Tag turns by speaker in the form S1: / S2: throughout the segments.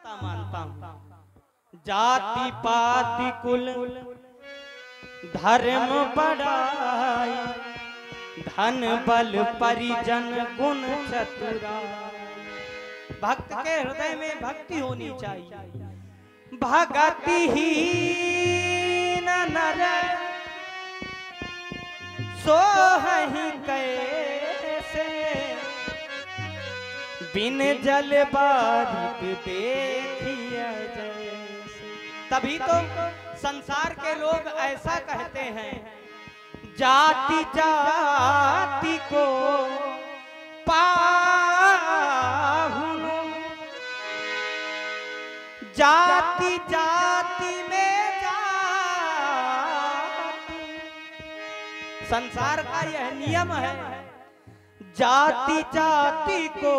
S1: नाता मानता हूँ। जाति पाति कुल धर्म बड़ाई, धन बल परिजन गुण चतुराई। भक्त के हृदय में भक्ति होनी चाहिए। भगति हीन नर सोहहि कैसे, बिन जल बारित देखिए जैसे। तभी तो संसार के लोग ऐसा कहते हैं, जाति जाति को पाहुन, जाति जाति में जाति। संसार का यह नियम है, जाति जाति को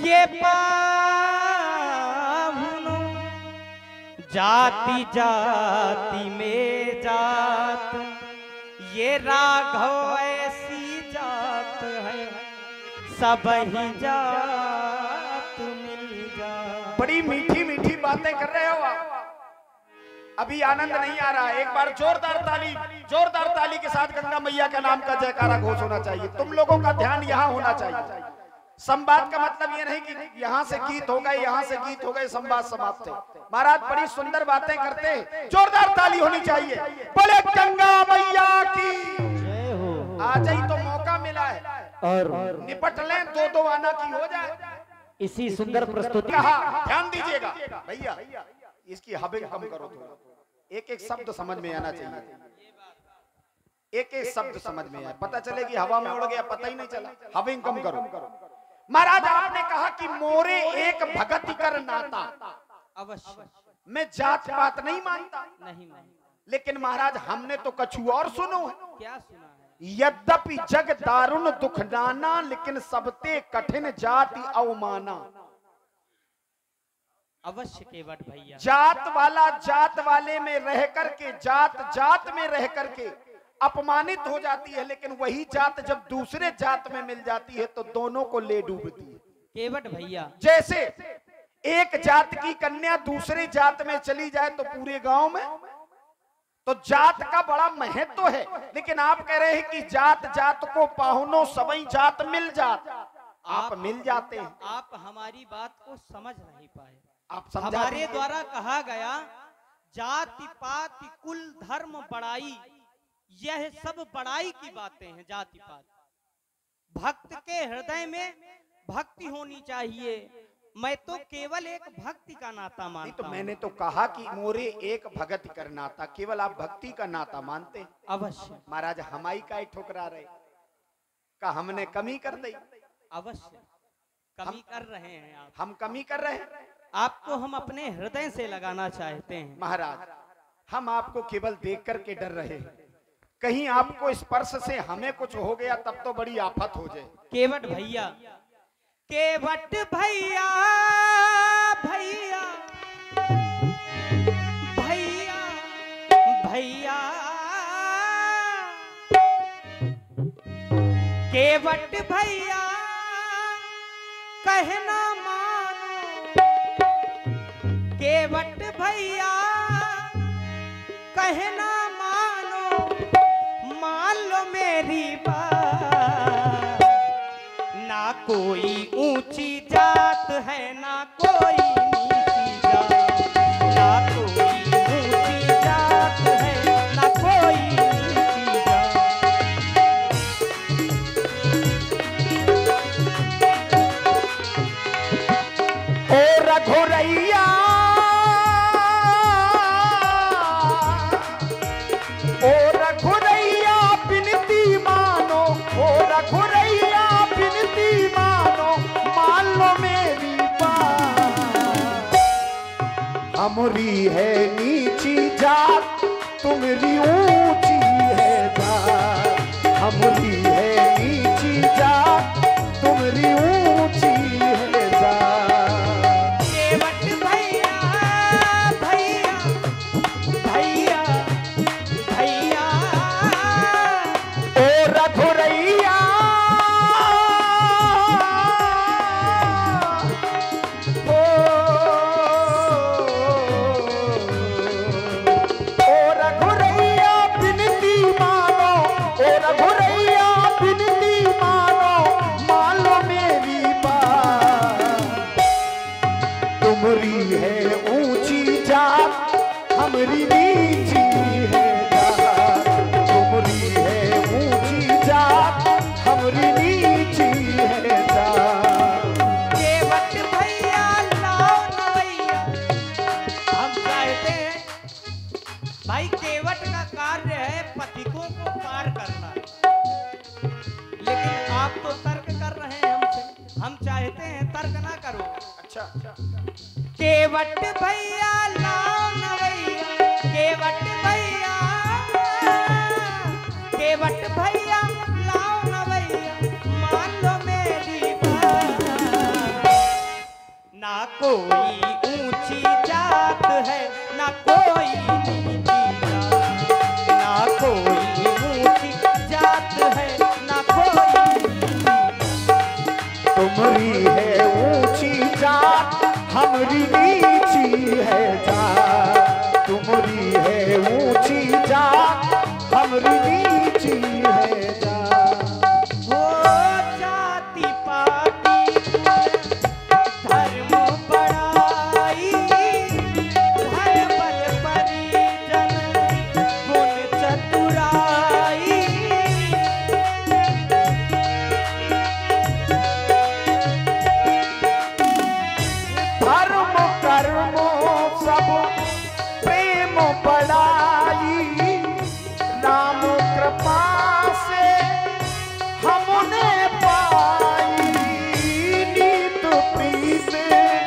S1: ये पाहुन, जाति जाति में जात। ये राघव ऐसी जात है, सब ही जात मिल जात।
S2: बड़ी मीठी मीठी बातें कर रहे हो आप, अभी आनंद नहीं आ रहा है। एक बार जोरदार ताली के साथ गंगा मैया का नाम का जयकारा घोष होना चाहिए। तुम लोगों का ध्यान यहाँ होना चाहिए। संवाद का मतलब ये नहीं कि यहाँ से गीत हो गए, यहाँ से गीत हो गए, संवाद समाप्त है। महाराज बड़ी सुंदर बातें करते हैं, जोरदार ताली होनी चाहिए। बोले गंगा मैया की जय हो। आज ही तो मौका मिला है और निपट लें, दो आना की हो जाए
S1: इसी सुंदर प्रस्तुति।
S2: ध्यान दीजिएगा भैया, इसकी हबिंग कम करो थोड़ा। एक एक शब्द समझ में आना चाहिए, एक एक शब्द समझ में आए, पता चले कि हवा में उड़ गया पता ही नहीं चला। हबिंग कम करो। महाराज आपने कहा कि मोरे एक भगति कर नाता।
S1: अवश्य
S2: मैं जात पात नहीं मानता,
S1: नहीं,
S2: लेकिन महाराज हमने तो कछु और सुनो है।
S1: क्या सुना है?
S2: यद्यपि जग दारुण दुख नाना, लेकिन सबते कठिन जाति अवमाना।
S1: अवश्य केवट भैया,
S2: जात वाला जात वाले में रह करके, जात जात में रह करके अपमानित हो जाती है, लेकिन वही जात जब दूसरे जात में मिल जाती है तो दोनों को ले डूबती है।
S1: केवट भैया,
S2: जैसे एक जात की कन्या दूसरे जात में चली जाए तो पूरे गांव में तो जात का बड़ा महत्व है, लेकिन आप कह रहे हैं कि जात जात को पाहुनो सबई जात मिल जात। आप मिल जाते हैं।
S1: आप हमारी बात को समझ नहीं पाए।
S2: आप
S1: हमारे द्वारा कहा गया जाति पाति कुल धर्म बड़ाई, यह सब बड़ाई की बातें हैं। जाति पात, भक्त के हृदय में भक्ति होनी चाहिए। मैं तो केवल एक भक्ति का नाता मानता
S2: तो मैंने तो कहा कि मोरे एक भगत कर नाता, केवल आप भक्ति का नाता मानते हैं।
S1: अवश्य
S2: महाराज हमारी का ठुकरा रहे का हमने कमी कर दी।
S1: अवश्य कमी कर रहे हैं आप।
S2: हम कमी कर रहे हैं।
S1: आपको हम अपने हृदय से लगाना चाहते हैं।
S2: महाराज हम आपको केवल देख करके डर रहे हैं, कहीं आपको स्पर्श से हमें कुछ हो गया तब तो बड़ी आफत हो जाए।
S1: केवट भैया, केवट भैया, भैया भैया भैया, केवट भैया कहना मानो, केवट भैया कहना मानो, मान लो मेरी बात। ना कोई ऊंची जात है, ना कोई नीची जात, ना कोई ऊंची जात है, ना कोई नीची जात।
S2: ओ रघुरैया, ओ रघुरैया बिनती मानो, ओ रघुरैया बिनती मानो, मान लो मेरी बात। हमारी है नीची जात, तुम्हारी ऊंची है जात। हमारी है नीची जात, तुम्हारी ऊंची है जात।
S1: केवट भैया, भैया भैया भैया,
S2: ओ रघुरैया,
S1: तर्क ना करो।
S2: अच्छा
S1: केवट भैया लाओ नवैया, केवट भैया, केवट भैया लाओ नवैया, मान लो मेरी बात। ना कोई ऊंची जात है, ना कोई नीची जात, ना कोई ऊंची जात है, ना कोई नीची जात।
S2: तुम्हारी है ऊंची जात, हमारी नीची है जात। तुम्हारी है ऊंची जात, हमारी नीची है जात।
S1: हो जाति पाति धर्म बड़ाई, धन बल परिजन गुण चतुराई।
S2: धर्म कर्म सब प्रेम बड़ाई, राम कृपा से हमने पाई। नीत प्रीत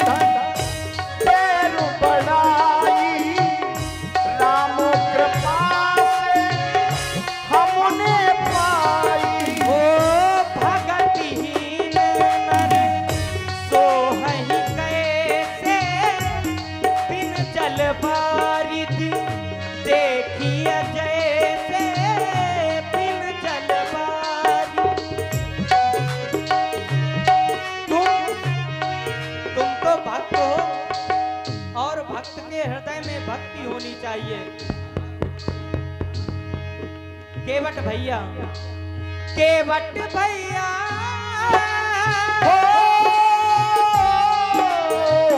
S2: धन पैर बढ़ाई, राम कृपा से हमने पाई।
S1: हो भगतिहीन नर सोहहि कैसे, बिन जल बारिद देखिए जैसे, बिन जल बारिद। तुम तो भक्त हो, और भक्त के हृदय में भक्ति होनी चाहिए। केवट भैया, केवट भैया,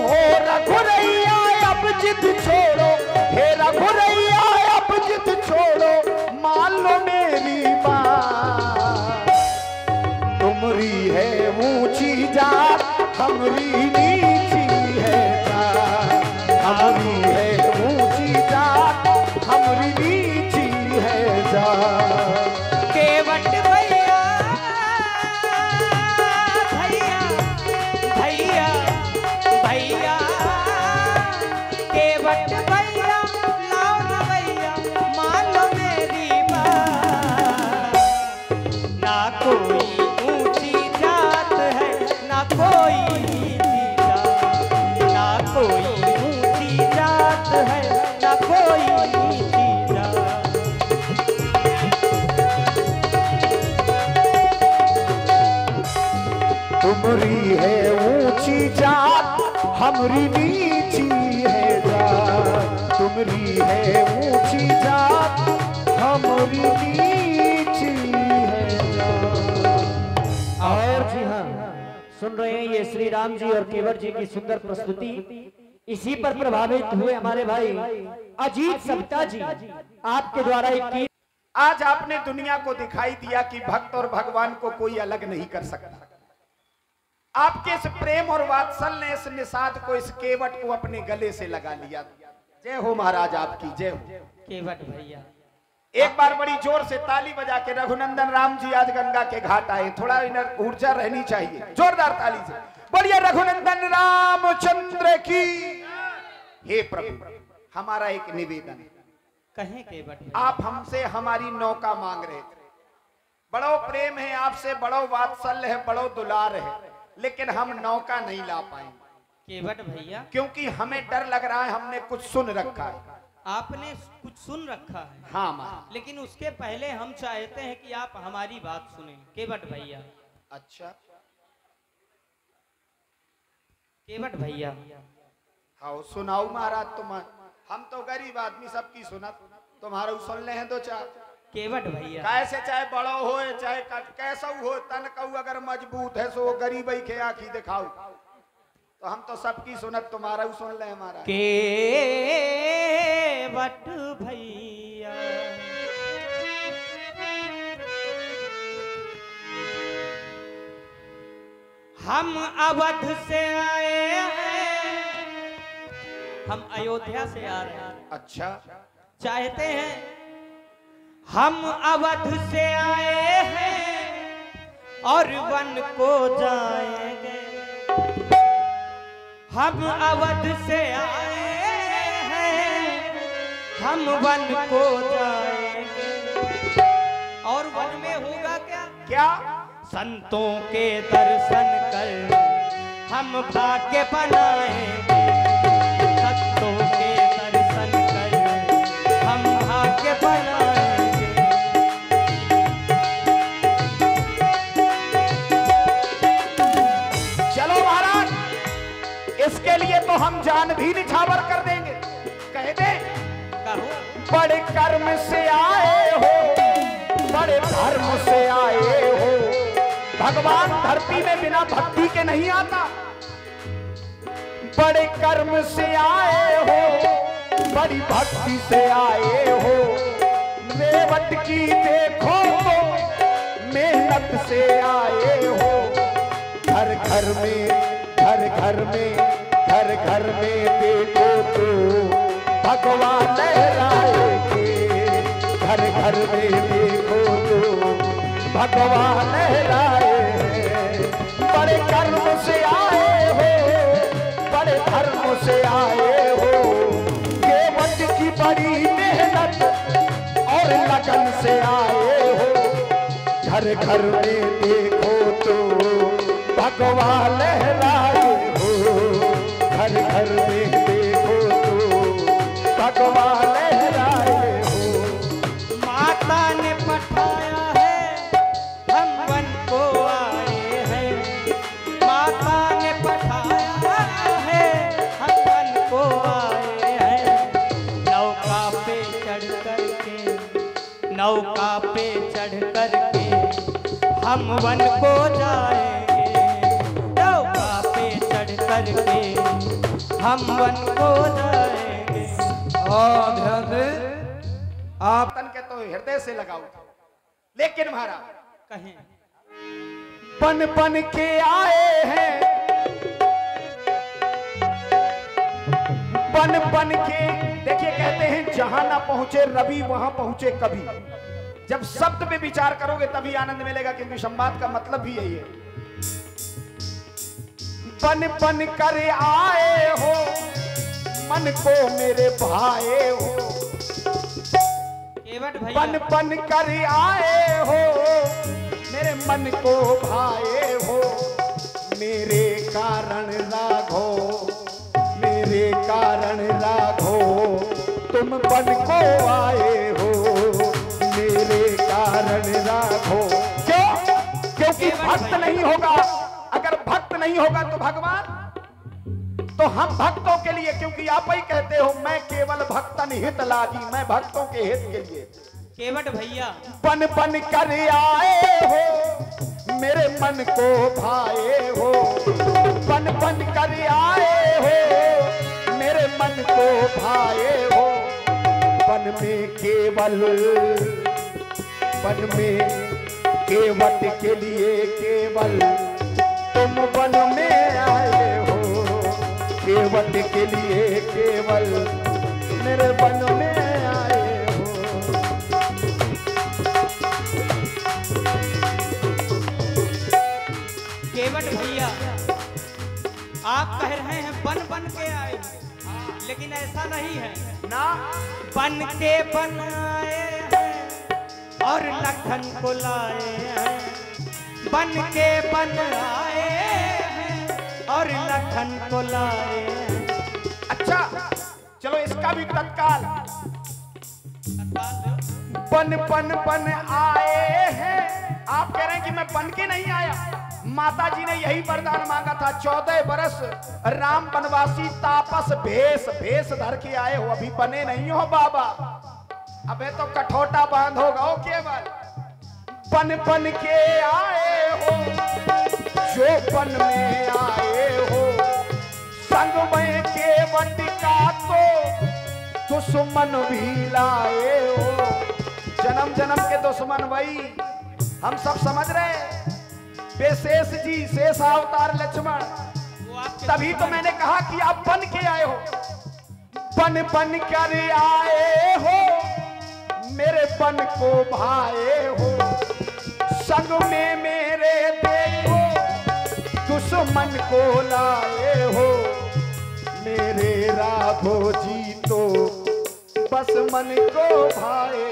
S2: हो रघुरैया अब जिद छोड़ो, हे रघुरैया अब जिद छोड़ो, मान लो मेरी बात। तुम्हारी है ऊंची जात, हमारी नीची है जात। हमारी है ऊंची जात, हमारी नीची है जात।
S1: केवट भैया, भैया, भैया, भैया, केवट भैया लाओ नवैया, मान लो मेरी बात। ना कोई ऊंची जात है, ना कोई नीची जात, ना कोई ऊंची जात है, ना कोई नीची जात।
S2: तुम्हारी है ऊंची जात, हमारी नीची है जात। तुम्हारी है ऊंची जात, हमारी नीची है जात।
S3: और जी हाँ, सुन रहे हैं ये श्री राम जी और केवट जी की सुंदर प्रस्तुति। इसी पर प्रभावित हुए हमारे भाई अजीत सप्ता जी आपके द्वारा एक गीत।
S2: आज आपने दुनिया को दिखाई दिया कि भक्त और भगवान को कोई अलग नहीं कर सकता। आपके इस प्रेम और वात्सल्य ने इस निषाद को, इस केवट को अपने गले से लगा लिया। जय हो महाराज, आपकी जय हो।
S1: केवट भैया,
S2: एक बार बड़ी जोर से ताली बजा के रघुनंदन राम जी आज गंगा के घाट आए। थोड़ा इनर ऊर्जा रहनी चाहिए, जोरदार ताली से बढ़िया। रघुनंदन रामचंद्र की। हे प्रभु, हमारा एक निवेदन है,
S1: कहें केवट भैया।
S2: आप हमसे हमारी नौका मांग रहे थे। बड़ो प्रेम है आपसे, बड़ो वात्सल्य है, बड़ो दुलार है, लेकिन हम नौका नहीं ला पाएंगे।
S1: केवट भैया,
S2: क्योंकि हमें डर लग रहा है, हमने कुछ सुन रखा है।
S1: आपने कुछ सुन रखा है,
S2: हाँ महाराज।
S1: लेकिन उसके पहले हम चाहते हैं कि आप हमारी बात सुने। केवट भैया,
S2: अच्छा
S1: केवट भैया,
S2: हाँ सुनाओ महाराज। तुम हम तो गरीब आदमी, सबकी सुना, तुम्हारा सुन ले हैं दो चार।
S1: केवट भैया,
S2: कैसे चाहे बड़ो हो चाहे कैसा हो, तन कहू अगर मजबूत है सो गरीब के आंखी दिखाओ। तो हम तो सबकी सुनत, तुम्हारा सुन ले हमारा।
S1: केवट भैया, हम अवध से आए हैं, हम अयोध्या से आ रहे हैं।
S2: अच्छा,
S1: चाहते हैं हम अवध से आए हैं और वन को जाएंगे। हम अवध से आए हैं, हम वन को जाएंगे। और वन में होगा क्या?
S2: क्या?
S1: संतों के दर्शन कर हम भाग्य बनाएंगे। संतों के दर्शन कर हम भाग्य बनाएंगे।
S2: चलो महाराज, इसके लिए तो हम जान भी निछावर कर देंगे। कह दे,
S1: कहो
S2: बड़े कर्म से आए हो, बड़े धर्म से आए हो। भगवान धरती में बिना भक्ति के नहीं आता। बड़े कर्म से आए हो, बड़ी भक्ति से आए हो। रेवत की देखो तो मेहनत से आए हो। घर घर में, घर घर में, घर घर में देखो तो भगवान लहराएंगे। घर घर में देखो तो भगवान लहराए। बड़े कर्म से आए हो, बड़े धर्म से आए हो। केवट की बड़ी मेहनत और लगन से आए हो। घर घर में देखो तो भगवान लहराए हो। घर घर में देखो तो भगवान लहराए हो।
S1: माता ने पठाया है, हम वन को आए हैं। माता ने पठाया है, हम वन को आए हैं। नौका पे चढ़ करके, नौका पे चढ़ करके हम वन को जाएंगे। नौका पे चढ़ करके हम वन को जाएंगे।
S4: और ध्यान दे, आप
S2: तन के तो हृदय से लगाओ। लेकिन महाराज
S1: कहें
S2: बन बन के आए हैं, बन बन के। देखिए कहते हैं जहां ना पहुंचे रवि वहां पहुंचे कवि। जब शब्द पे विचार करोगे तभी आनंद मिलेगा, क्योंकि संवाद का मतलब भी यही है। बन बन कर आए हो, मन को मेरे भाए हो।
S1: केवट भैया,
S2: बन बन कर आए हो, मेरे मन को भाए हो। मेरे कारण राघो, मेरे कारण राघो, तुम बन को आए हो। मेरे कारण राघो। क्यों? क्योंकि भक्त नहीं होगा। अगर भक्त नहीं होगा तो भगवान, तो हम भक्तों के लिए, क्योंकि आप ही कहते हो मैं केवल भक्तन हित लागी, मैं भक्तों के हित के लिए।
S1: केवट भैया,
S2: बन बन कर आए हो, मेरे मन को भाए हो। बन बन कर आए हो, मेरे मन को भाए हो। बन में केवल, बन में केवट के लिए केवल तुम बन में आए हो। केवट के लिए केवल मेरे बन में आए हो।
S1: केवट भैया, आप कह रहे हैं बन बन के आए, लेकिन ऐसा नहीं है
S2: ना।
S1: बन के बन आए हैं और लखन को लाए हैं। बन के बन आए हैं और लखन को लाए हैं।
S2: अच्छा चलो इसका भी तत्काल। बन बन बन आए हैं। आप कह रहे हैं कि मैं बन के नहीं आया। माता जी ने यही वरदान मांगा था। 14 बरस राम वनवासी तापस भेष भेष धर के आए हो, अभी बने नहीं हो बाबा। अबे तो कठोटा बांधोगा ओ केवल। बन बन के आए हो, जो बन में आए हो। संग में केवट का तो दुश्मन भी लाए हो। जन्म जन्म के दुश्मन वही हम सब समझ रहे। शेष जी, शेष अवतार लक्ष्मण। तभी तो मैंने कहा कि आप बन के आए हो। बन बन कर आए हो, मेरे बन को भाए हो। संग में मेरे देखो दुश्मन को लाए हो। राघो जी तो बस मन को भाए।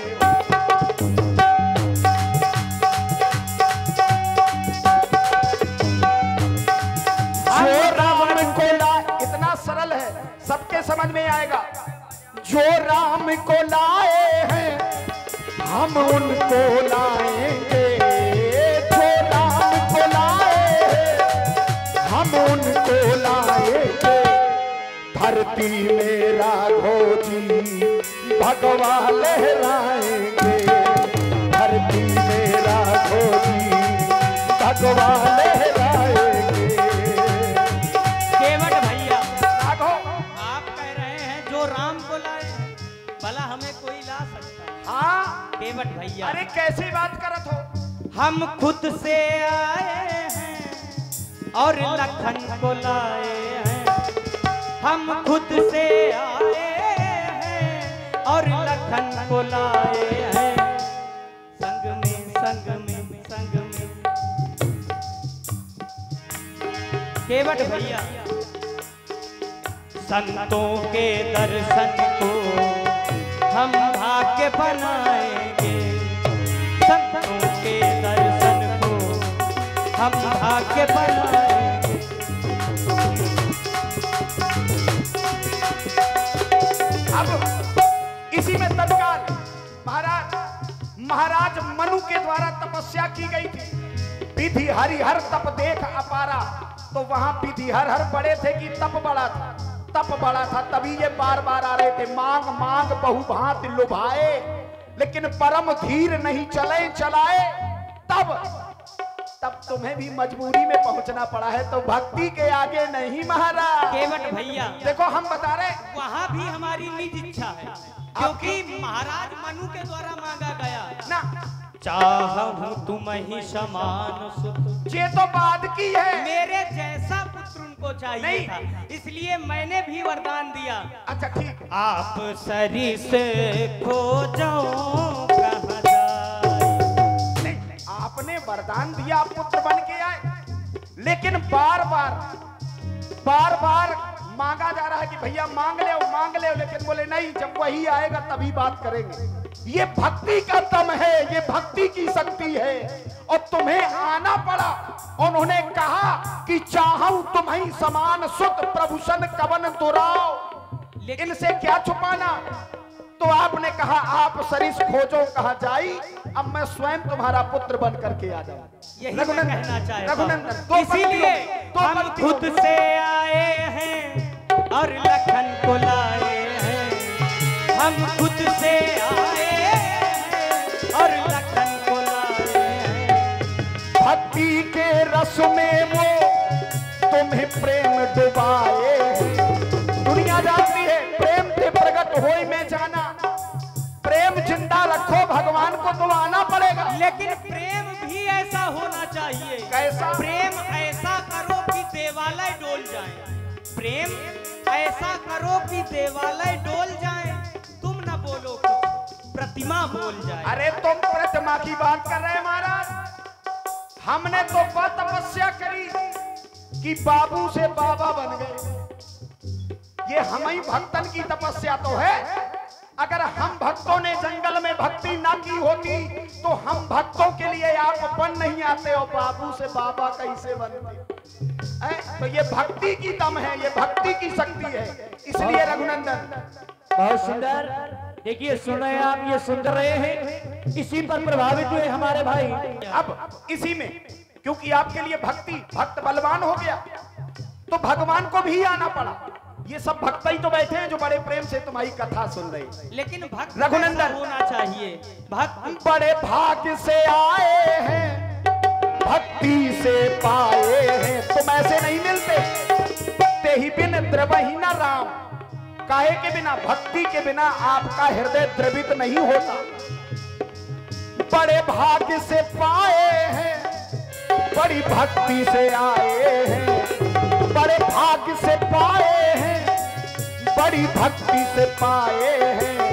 S2: जो राम को लाए, इतना सरल है, सबके समझ में आएगा। जो राम को लाए हैं हम उनको लाएंगे, जो राम को लाए हैं हम उनको लाएंगे। धरती में राघो जी भगवा लहराएंगे, धरती में राघो जी भगवा लहराएंगे।
S1: केवट भैया राघो, आप कह रहे हैं जो राम को लाए, भला हमें कोई ला सकता है?
S2: हाँ
S1: केवट भैया,
S2: अरे कैसी बात करत हो।
S1: हम खुद से आए हैं और लखन को लाए हैं, हम खुद से आए हैं और लखन को लाए हैं। संग में संग में संग में। केवट भैया, संतों के दर्शन को हम भाग्य बनाएंगे, संतों के दर्शन को हम भाग्य बनाएंगे।
S2: अब इसी में तत्काल महाराज मनु के द्वारा तपस्या की गई थी। विधि हरिहर तप देख अपारा, तो वहां विधि हर बड़े थे कि तप बड़ा था, तप बड़ा था, तभी ये बार बार आ रहे थे। मांग मांग बहुभांति लुभाए, लेकिन परम धीर नहीं चले चलाए। तब तुम्हें भी मजबूरी में पहुंचना पड़ा है, तो भक्ति के आगे नहीं महाराज।
S1: केवट भैया
S2: देखो हम बता रहे,
S1: वहाँ भी हमारी निज इच्छा है, क्योंकि महाराज मनु के द्वारा मांगा गया
S2: ना,
S1: चाहूं तुम ही समान सुत।
S2: ये तो बाद की है।
S1: मेरे जैसा पुत्र उनको चाहिए
S2: नहीं
S1: था, इसलिए मैंने भी वरदान दिया।
S2: अच्छा ठीक,
S1: आप सरिस खोजो कहाँ जाए।
S2: नहीं आपने वरदान दिया, आप पुत्र बन के आए, लेकिन बार बार मांगा जा रहा है कि भैया मांग ले, लेकिन बोले नहीं, जब वही आएगा तभी बात करेंगे। ये भक्ति का दम है, ये भक्ति की शक्ति है, और तुम्हें आना पड़ा। उन्होंने कहा कि चाहूं तुम्हें समान सुत प्रभुषण कवन दुराव। इनसे क्या छुपाना, तो आपने कहा आप सरिस खोजो कहाँ जाई, अब मैं स्वयं तुम्हारा पुत्र बन करके आ जाऊं।
S1: यही मैं कहना चाहता हूं।
S2: रघुनंदन,
S1: इसीलिए हम खुद से आए हैं और लखन को लाए हैं, हम खुद से आए हैं और लखन को लाए हैं।
S2: भक्ति के रस में वो तुम्हें प्रेम डुबाए हैं। दुनिया जानती है प्रेम से प्रकट होई में जाना, प्रेम जिंदा रखो, भगवान को तो आना पड़ेगा।
S1: लेकिन प्रेम भी ऐसा होना चाहिए।
S2: कैसा?
S1: प्रेम ऐसा करो कि देवालय डोल जाए, प्रेम ऐसा करो कि देवालय डोल जाए। तुम न बोलो कुछ, प्रतिमा बोल जाए।
S2: अरे तुम प्रतिमा की बात कर रहे हैं महाराज, हमने तो तपस्या करी कि बाबू से बाबा बन गए। ये हम ही भक्तन की तपस्या तो है। अगर हम भक्तों ने जंगल में भक्ति ना की होती तो हम भक्तों के लिए आप बन नहीं आते हो, बाबू से बाबा कैसे बनते। तो ये भक्ति की दम है, ये भक्ति की शक्ति है। इसलिए रघुनंदन
S3: बहुत सुंदर। देखिए सुन रहे हैं आप, ये सुन रहे हैं, इसी पर प्रभावित हुए हमारे भाई।
S2: अब इसी में क्योंकि आपके लिए भक्त बलवान हो गया, तो भगवान को भी आना पड़ा। ये सब भक्त ही तो बैठे हैं जो बड़े प्रेम से तुम्हारी कथा सुन रहे हैं।
S1: लेकिन भक्त
S2: रघुनंदन
S1: होना चाहिए। भक्त
S2: बड़े भाग्य से आए हैं, भक्ति से पाए हैं। तुम ऐसे नहीं मिलते, ते ही बिन द्रवहि न राम। काहे के बिना, भक्ति के बिना आपका हृदय द्रवित नहीं होता। बड़े भाग्य से पाए हैं, बड़ी भक्ति से आए हैं। बड़े भाग्य से पाए हैं, बड़ी भक्ति से पाए हैं।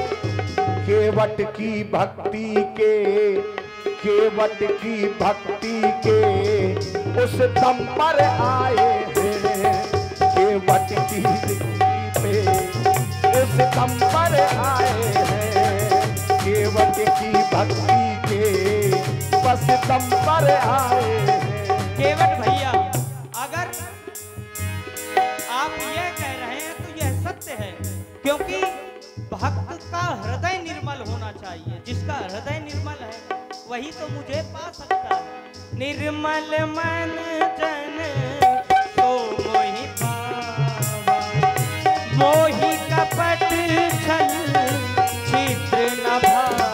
S2: केवट की भक्ति के, केवट की भक्ति के उस दम पर आए हैं। केवट की भक्ति पे सितम पर आए हैं।
S1: केवट भैया, अगर आप यह कह रहे हैं तो यह सत्य है, क्योंकि भक्त का हृदय निर्मल होना चाहिए। जिसका हृदय निर्मल है वही तो मुझे पा सकता है। निर्मल मन जन तो मोहि पावा, मोहि कपट छल छिद्र न भावा,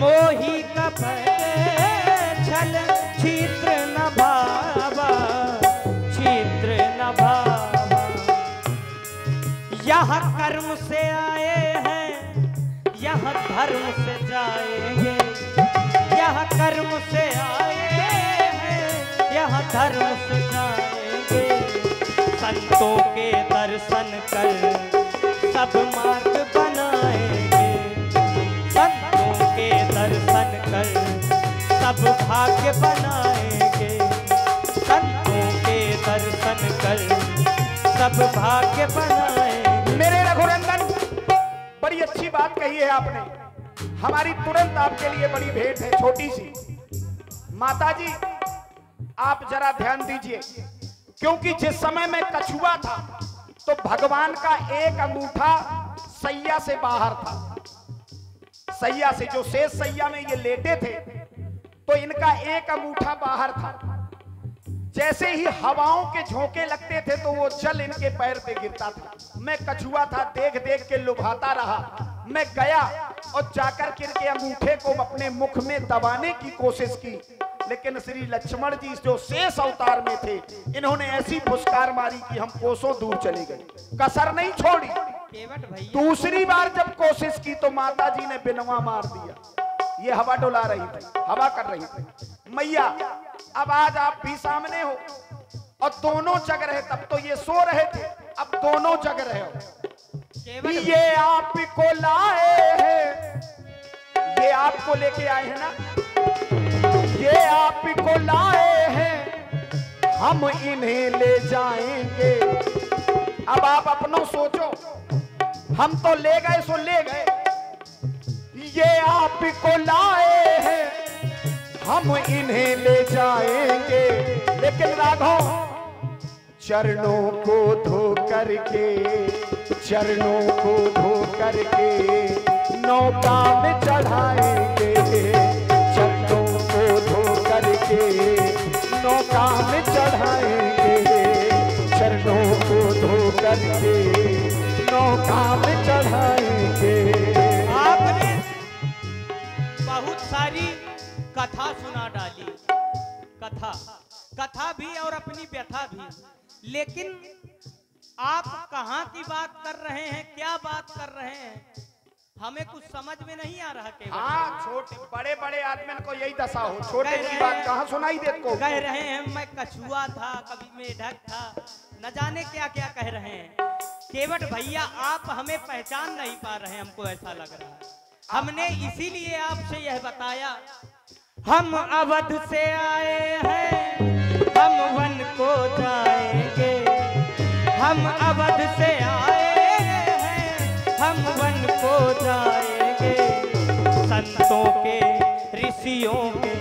S1: मोहि कपट छल छिद्र न भावा, छिद्र न भावा। यह कर्म से आए हैं, यह धर्म से जाएंगे, यह कर्म से आए हैं, यह धर्म से जाएंगे। संतों के दर्शन कर सब मार्ग बनाएंगे, संतों के दर्शन कर सब भाग्य बनाएंगे, संतों के दर्शन कर सब भाग्य बनाएंगे।
S2: मेरे रघुनंदन, बड़ी अच्छी बात कही है आपने। हमारी तुरंत आपके लिए बड़ी भेंट है, छोटी सी। माता जी आप जरा ध्यान दीजिए, क्योंकि जिस समय में कछुआ था तो भगवान का एक अंगूठा सैया से बाहर था। सैया से, जो शेष सैया में ये लेटे थे, तो इनका एक अंगूठा बाहर था। जैसे ही हवाओं के झोंके लगते थे तो वो जल इनके पैर पे गिरता था। मैं कछुआ था, देख देख के लुभाता रहा। मैं गया और जाकर के इनके अंगूठे को अपने मुख में दबाने की कोशिश की, लेकिन श्री लक्ष्मण जी जो शेष अवतार में थे, इन्होंने ऐसी फुसकार मारी कि हम कोसों दूर चले गए, कसर नहीं छोड़ी।
S1: केवट भैया,
S2: दूसरी बार जब कोशिश की तो माता जी ने बिनवा मार दिया। ये हवा डुला रही थी, हवा कर रही थी। मैया अब आज आप भी सामने हो और दोनों जग रहे, तब तो ये सो रहे थे, अब दोनों जग रहे हो। ये आपको लाए हैं, ये आपको लेके आए हैं ना, ये आपको लाए हैं, हम इन्हें ले जाएंगे। अब आप अपनों सोचो, हम तो ले गए सो ले गए, ये आपको लाए हैं, हम इन्हें ले जाएंगे। लेकिन राघव चरणों को धो करके, चरणों को धो करके नौका में चढ़ाएंगे, चरणों को धो करके नौका में चढ़ाएंगे, चरणों को धो करके नौका में चढ़ाएंगे।
S1: आपने बहुत सारी कथा सुना डाली, कथा भी और अपनी व्यथा भी, लेकिन आप कहाँ की बात कर रहे हैं, क्या बात कर रहे हैं, हमें कुछ समझ में नहीं आ रहा। केवल
S2: हाँ, छोटे बड़े बड़े आदमी को यही दशा हो, छोटे की बात कहाँ सुनाई देत को।
S1: कह रहे हैं मैं कछुआ था, कभी मेढक था, न जाने क्या क्या कह रहे हैं। केवट भैया आप हमें पहचान नहीं पा रहे हैं, हमको ऐसा लग रहा है। हमने इसीलिए आपसे यह बताया, हम अवध से आए हैं, हम वन को जाएंगे, हम अवध से आए हैं, हम वन को जाएंगे। संतों के ऋषियों के,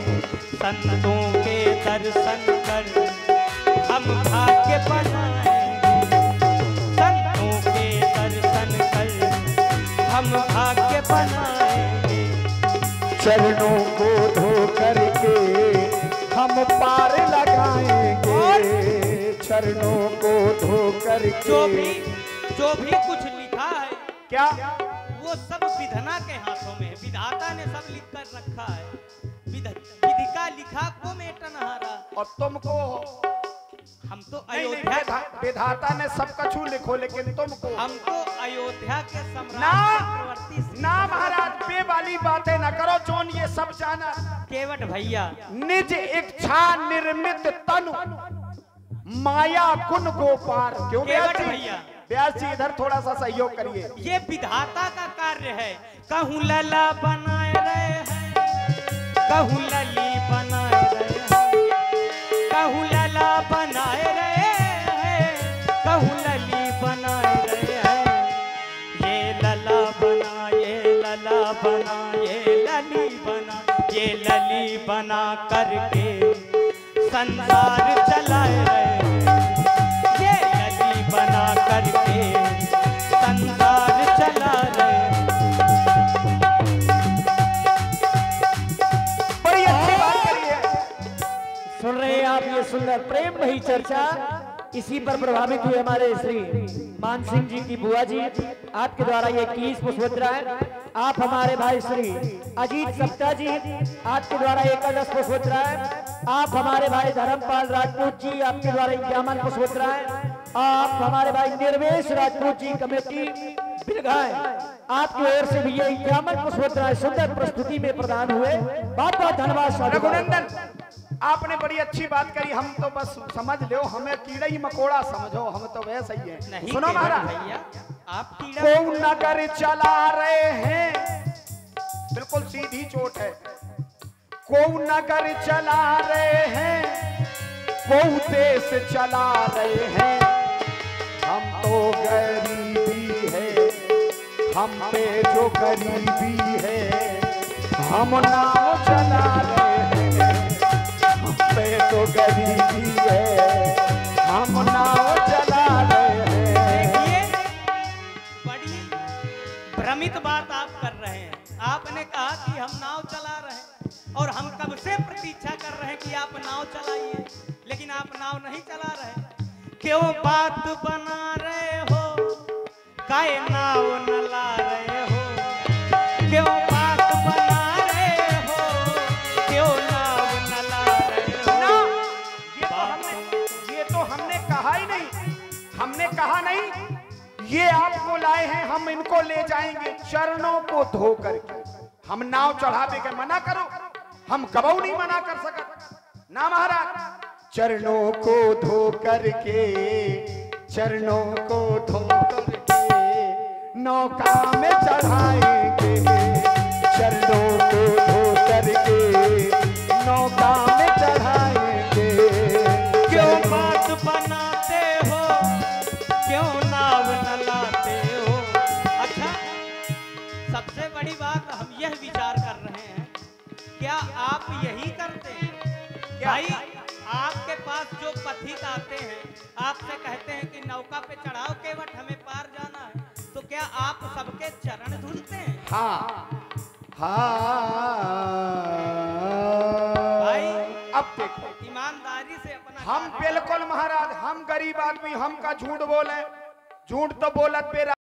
S1: संतों के दर्शन कर हम भाग्य बनाएंगे, संतों के दर्शन कर हम भाग्य बनाएंगे।
S2: चरणों को धो करके हम पार लगाएंगे, चरणों को धो करके।
S1: जो भी कुछ लिखा है
S2: क्या
S1: वो सब विधना के हाथों में है, विधाता ने सब लिख कर रखा है। विधिका लिखा को मेटनहारा,
S2: और तुमको
S1: हम तो
S2: नहीं,
S1: अयोध्या,
S2: विधाता ने सब कछु लिखो, लेकिन तुमको
S1: हम तो अयोध्या के
S2: ना
S1: सम्राट चक्रवर्ती श्री
S2: ना महाराज, बे वाली बातें न करो। जोन ये सब जाना,
S1: केवट भैया
S2: निज इच्छा निर्मित तनु माया गुण गोपार। क्यों
S1: केवट भैया,
S2: व्यास जी इधर थोड़ा सा सहयोग करिए।
S1: ये विधाता का कार्य है। कहूँ लला बनाए रहे हैं, कहूँ लली बनाए रहे हैं, कहूँ लला बनाए रहे हैं, कहूँ लली बनाए रहे हैं। ये लला बना, ये लला बना, ये लली बना, ये लली बना करके संसार चलाए रहे, ये लली बना करके संसार चला रहे।
S2: बड़ी अच्छी बात करी है।
S3: सुन रहे हैं आप ये सुंदर प्रेम भई चर्चा। इसी पर प्रभावित हुए हमारे श्री मान सिंह जी की बुआ जी, आपके द्वारा ये 21 पुष्पोत्तरा है। आप हमारे भाई श्री अजीत सप्ता जी, आपके द्वारा 11 पुष्पोत्तरा है। आप हमारे भाई धर्मपाल राजपूत जी, आपके द्वारा 51 पुष्पोत्तरा है। आप हमारे भाई निर्वेश राजपूत जी कमेटी बिलगाए, आपकी ओर से भी ये 51 पुष्पोत्तरा सुंदर प्रस्तुति में प्रदान हुए। बहुत बहुत धन्यवाद।
S2: रघुनंदन, आपने बड़ी अच्छी बात करी। हम तो बस समझ लो, हमें कीड़ा ही मकोड़ा समझो, हम तो वैसे ही हैं। सुनो महाराज,
S1: भैया आप कीड़ा
S2: को नगर चला रहे हैं, बिल्कुल सीधी चोट है। को नगर चला रहे हैं, को देश चला रहे हैं। हम तो गरीबी है, हम पे जो गरीबी है, हम नाव चला रहे हैं। हम पे तो गरीबी है, हम नाव चला रहे हैं।
S1: देखिए, बड़ी भ्रमित बात आप कर रहे हैं। आपने कहा कि हम नाव चला रहे हैं और हम कब से प्रतीक्षा कर रहे हैं कि आप नाव चलाइए, लेकिन आप नाव नहीं चला रहे। क्यों बात बना रहे हो, काहे नाव न ला रहे हो? क्यों बात बना रहे हो, क्यों नाव न ला रहे हो?
S2: ना, ये तो हमने कहा ही नहीं। हमने कहा नहीं, ये आपको लाए हैं, हम इनको ले जाएंगे चरणों को धो करके। हम नाव चढ़ावे के मना करो, हम कबू नहीं मना कर सकते ना महाराज। चरणों को धो करके, चरणों को धो करके नौका में चढ़ाएंगे। चरणों को धो करके नौका में चढ़ाएंगे।
S1: क्यों बात बनाते हो, क्यों नाव न लाते हो? अच्छा, सबसे बड़ी बात हम यह विचार कर रहे हैं, क्या आप यही करते हैं? भाई, आपके पास जो पथिक आते हैं, आपसे कहते हैं कि नौका पे चढ़ाओ केवट, हमें पार जाना है, तो क्या आप सबके चरण धुलते हैं?
S2: हाँ हाँ
S1: भाई,
S2: अब देखो,
S1: ईमानदारी से अपना
S2: हम बिल्कुल महाराज, हम गरीब आदमी, हम का झूठ बोले, झूठ तो बोलत पे